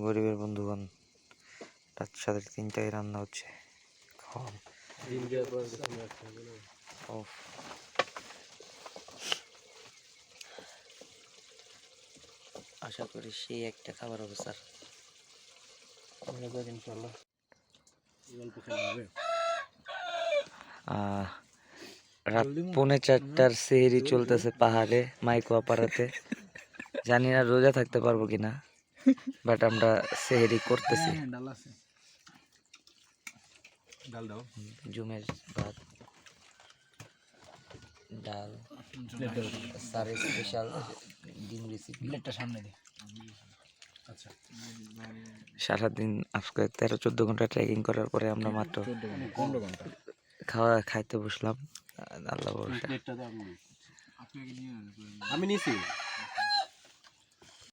গরিবের বন্ধুগণ, রাত 3:30টায় রান্না হচ্ছে। আশা করি সেই একটা খাবার হবে স্যার। রাত 4:45টার সেহরি চলতেছে পাহাড়ে মাইকোয়া পাড়াতে। জানি না রোজা থাকতে পারবো কিনা, বাট আমরা সেহরি করতেছি। জুমের ভাত, ডাল, স্যারের স্পেশাল ডিম রেসিপি। আচ্ছা, সারাদিন আজকে 13-14 ঘন্টা ট্রেকিং করার পরে আমরা মাত্র 15 ঘন্টা খাইতে বসলাম। আল্লাহ ভরসা। আমি নিছি।